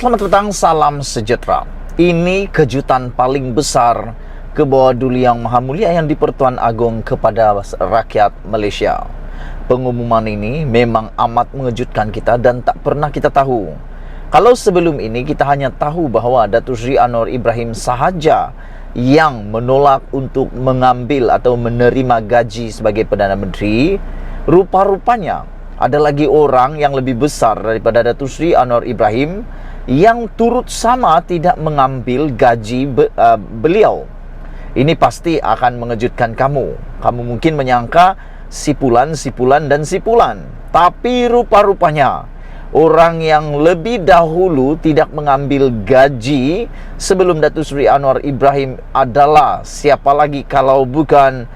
Selamat datang, salam sejahtera. Ini kejutan paling besar ke bawah Duli Yang Maha Mulia yang di-Pertuan Agong kepada rakyat Malaysia. Pengumuman ini memang amat mengejutkan kita dan tak pernah kita tahu. Kalau sebelum ini kita hanya tahu bahawa Datuk Seri Anwar Ibrahim sahaja yang menolak untuk mengambil atau menerima gaji sebagai Perdana Menteri, rupa-rupanya ada lagi orang yang lebih besar daripada Datuk Seri Anwar Ibrahim yang turut sama tidak mengambil gaji beliau. Ini pasti akan mengejutkan kamu. Kamu mungkin menyangka sipulan. Tapi rupa-rupanya orang yang lebih dahulu tidak mengambil gaji sebelum Datuk Seri Anwar Ibrahim adalah siapa lagi kalau bukan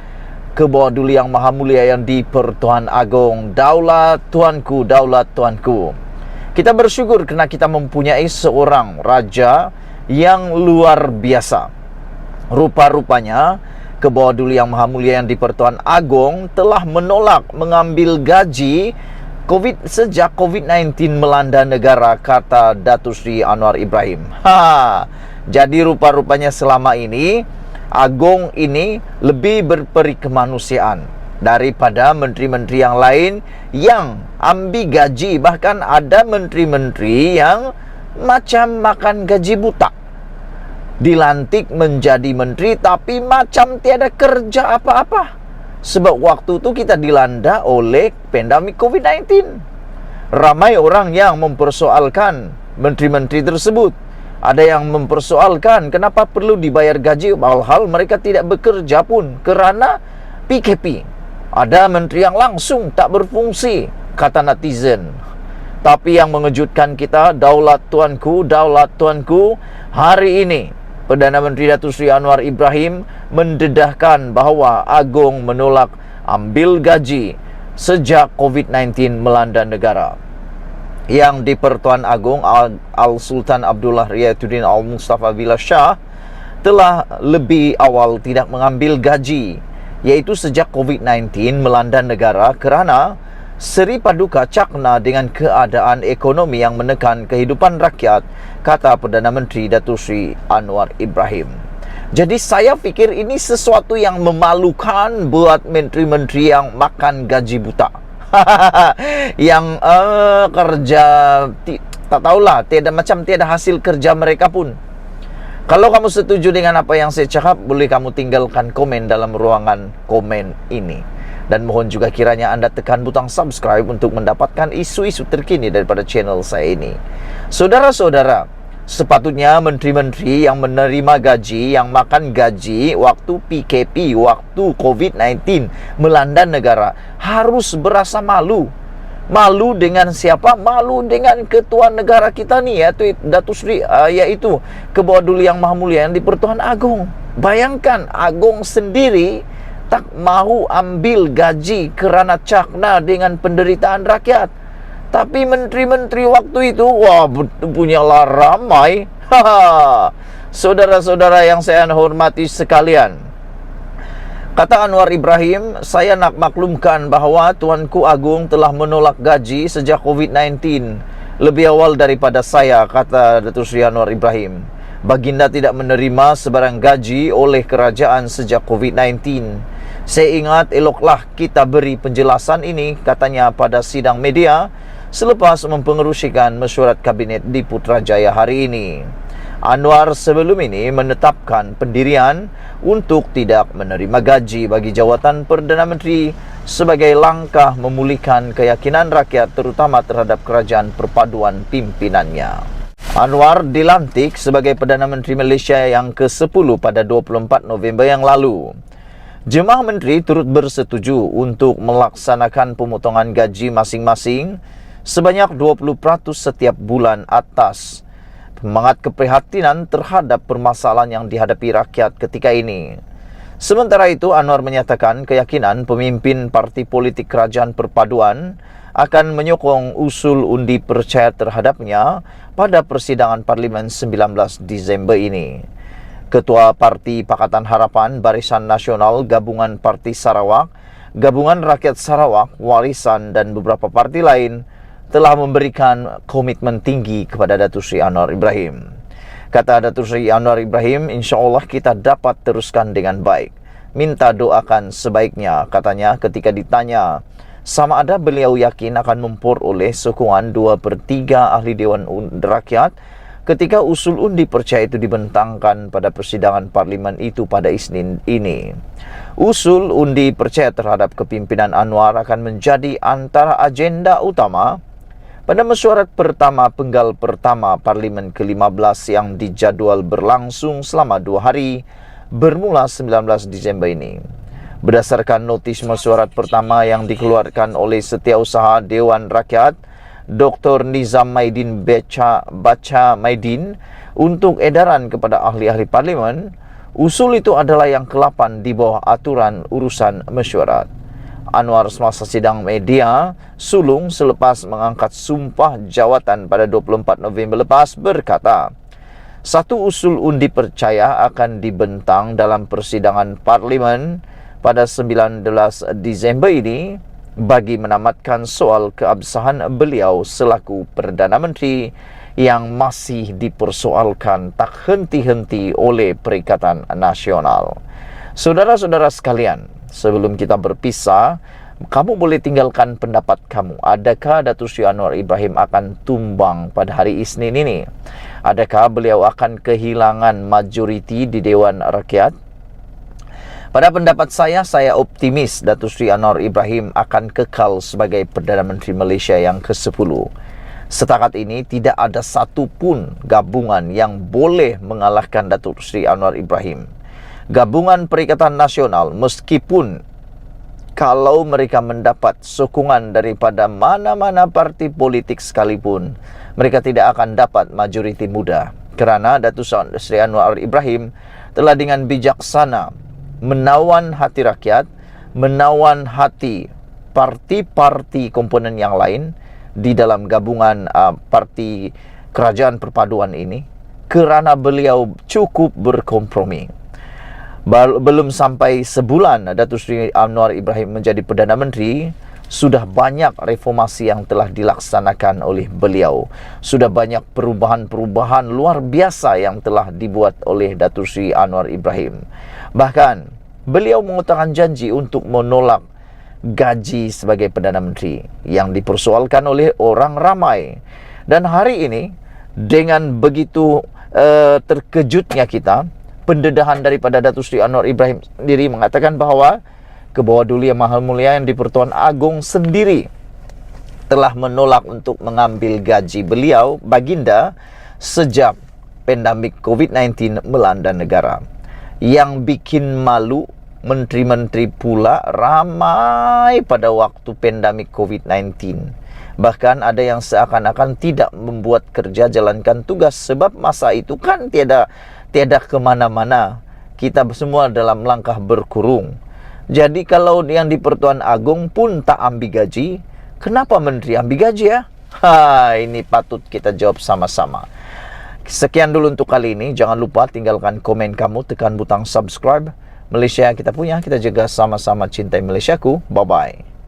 ke bawah Duli Yang Maha Mulia yang di-Pertuan Agong. Daulat Tuanku, Daulat Tuanku. Kita bersyukur kerana kita mempunyai seorang raja yang luar biasa. Rupa-rupanya ke bawah Duli Yang Maha Mulia yang di-Pertuan Agong telah menolak mengambil gaji sejak COVID-19 melanda negara, kata Datuk Seri Anwar Ibrahim. Jadi rupa-rupanya selama ini Agong ini lebih berperi kemanusiaan daripada menteri-menteri yang lain yang ambil gaji. Bahkan ada menteri-menteri yang macam makan gaji buta, dilantik menjadi menteri tapi macam tiada kerja apa-apa. Sebab waktu itu kita dilanda oleh pandemik COVID-19. Ramai orang yang mempersoalkan menteri-menteri tersebut. Ada yang mempersoalkan kenapa perlu dibayar gaji walhal mereka tidak bekerja pun kerana PKP. Ada menteri yang langsung tak berfungsi, kata netizen. Tapi yang mengejutkan kita, Daulat Tuanku, Daulat Tuanku, hari ini Perdana Menteri Datuk Seri Anwar Ibrahim mendedahkan bahawa Agong menolak ambil gaji sejak COVID-19 melanda negara. Yang di-Pertuan Agong Al-Sultan Abdullah Riayatuddin Al-Mustafa Billah Shah telah lebih awal tidak mengambil gaji, iaitu sejak COVID-19 melanda negara kerana seri paduka cakna dengan keadaan ekonomi yang menekan kehidupan rakyat, kata Perdana Menteri Datuk Seri Anwar Ibrahim. Jadi saya fikir ini sesuatu yang memalukan buat menteri-menteri yang makan gaji buta. Yang kerja tak tahulah, tiada hasil kerja mereka pun. Kalau kamu setuju dengan apa yang saya cakap, boleh kamu tinggalkan komen dalam ruangan komen ini. Dan mohon juga kiranya anda tekan butang subscribe untuk mendapatkan isu-isu terkini daripada channel saya ini. Saudara-saudara, sepatutnya menteri-menteri yang menerima gaji, yang makan gaji waktu PKP, waktu COVID-19 melanda negara, harus berasa malu. Malu dengan siapa? Malu dengan ketua negara kita ni, iaitu Datuk Seri, iaitu ke bawah Duli Yang Maha Mulia yang di-Pertuan Agong. Bayangkan, Agong sendiri tak mahu ambil gaji kerana cakna dengan penderitaan rakyat. Tapi menteri-menteri waktu itu, wah, punyalah ramai. Saudara-saudara yang saya hormati sekalian, kata Anwar Ibrahim, saya nak maklumkan bahawa Tuanku Agong telah menolak gaji sejak COVID-19 lebih awal daripada saya, kata Datuk Seri Anwar Ibrahim. Baginda tidak menerima sebarang gaji oleh kerajaan sejak COVID-19. Saya ingat eloklah kita beri penjelasan ini, katanya pada sidang media selepas mempengerusikan mesyuarat kabinet di Putrajaya hari ini. Anwar sebelum ini menetapkan pendirian untuk tidak menerima gaji bagi jawatan Perdana Menteri sebagai langkah memulihkan keyakinan rakyat terutama terhadap kerajaan perpaduan pimpinannya. Anwar dilantik sebagai Perdana Menteri Malaysia yang ke-10 pada 24 November yang lalu. Jemaah menteri turut bersetuju untuk melaksanakan pemotongan gaji masing-masing sebanyak 20% setiap bulan atas semangat keprihatinan terhadap permasalahan yang dihadapi rakyat ketika ini. Sementara itu, Anwar menyatakan keyakinan pemimpin parti politik kerajaan perpaduan akan menyokong usul undi percaya terhadapnya pada persidangan Parlimen 19 Disember ini. Ketua Parti Pakatan Harapan, Barisan Nasional, Gabungan Parti Sarawak, Gabungan Rakyat Sarawak, Warisan dan beberapa parti lain telah memberikan komitmen tinggi kepada Datuk Seri Anwar Ibrahim. Kata Datuk Seri Anwar Ibrahim, insya-Allah kita dapat teruskan dengan baik. Minta doakan sebaiknya, katanya ketika ditanya sama ada beliau yakin akan memperoleh sokongan 2/3 ahli Dewan Rakyat ketika usul undi percaya itu dibentangkan pada persidangan Parlimen itu pada Isnin ini. Usul undi percaya terhadap kepimpinan Anwar akan menjadi antara agenda utama pada mesyuarat pertama penggal pertama Parlimen ke-15 yang dijadual berlangsung selama 2 hari bermula 19 Disember ini. Berdasarkan notis mesyuarat pertama yang dikeluarkan oleh Setiausaha Dewan Rakyat, Dr. Nizam Maidin Bacha Maidin untuk edaran kepada ahli-ahli Parlimen, usul itu adalah yang ke-8 di bawah aturan urusan mesyuarat. Anwar semasa sidang media sulung selepas mengangkat sumpah jawatan pada 24 November lepas berkata, satu usul undi percaya akan dibentang dalam persidangan Parlimen pada 19 Disember ini bagi menamatkan soal keabsahan beliau selaku Perdana Menteri yang masih dipersoalkan tak henti-henti oleh Perikatan Nasional. Saudara-saudara sekalian, sebelum kita berpisah, kamu boleh tinggalkan pendapat kamu. Adakah Datuk Seri Anwar Ibrahim akan tumbang pada hari Isnin ini? Adakah beliau akan kehilangan majoriti di Dewan Rakyat? Pada pendapat saya optimis Datuk Seri Anwar Ibrahim akan kekal sebagai Perdana Menteri Malaysia yang ke-10. Setakat ini tidak ada satu pun gabungan yang boleh mengalahkan Datuk Seri Anwar Ibrahim. Gabungan Perikatan Nasional, meskipun kalau mereka mendapat sokongan daripada mana-mana parti politik sekalipun, mereka tidak akan dapat majoriti muda. Kerana Datuk Seri Anwar Ibrahim telah dengan bijaksana menawan hati rakyat, menawan hati parti-parti komponen yang lain di dalam gabungan parti kerajaan perpaduan ini, kerana beliau cukup berkompromi. Belum sampai sebulan Datuk Seri Anwar Ibrahim menjadi Perdana Menteri, sudah banyak reformasi yang telah dilaksanakan oleh beliau. Sudah banyak perubahan-perubahan luar biasa yang telah dibuat oleh Datuk Seri Anwar Ibrahim. Bahkan beliau mengutarakan janji untuk menolak gaji sebagai Perdana Menteri yang dipersoalkan oleh orang ramai. Dan hari ini dengan begitu terkejutnya kita, pendedahan daripada Datuk Seri Anwar Ibrahim sendiri mengatakan bahawa Kebawah Duli Yang Maha Mulia yang di-Pertuan Agong sendiri telah menolak untuk mengambil gaji beliau, baginda, sejak pandemik COVID-19 melanda negara. Yang bikin malu, menteri-menteri pula ramai pada waktu pandemik COVID-19. Bahkan ada yang seakan-akan tidak membuat kerja jalankan tugas sebab masa itu kan tiada kemana-mana. Kita semua dalam langkah berkurung. Jadi kalau yang di Pertuan Agong pun tak ambil gaji, kenapa menteri ambil gaji ya? Ini patut kita jawab sama-sama. Sekian dulu untuk kali ini. Jangan lupa tinggalkan komen kamu, tekan butang subscribe. Malaysia kita punya, kita jaga sama-sama cintai Malaysiaku. Bye-bye.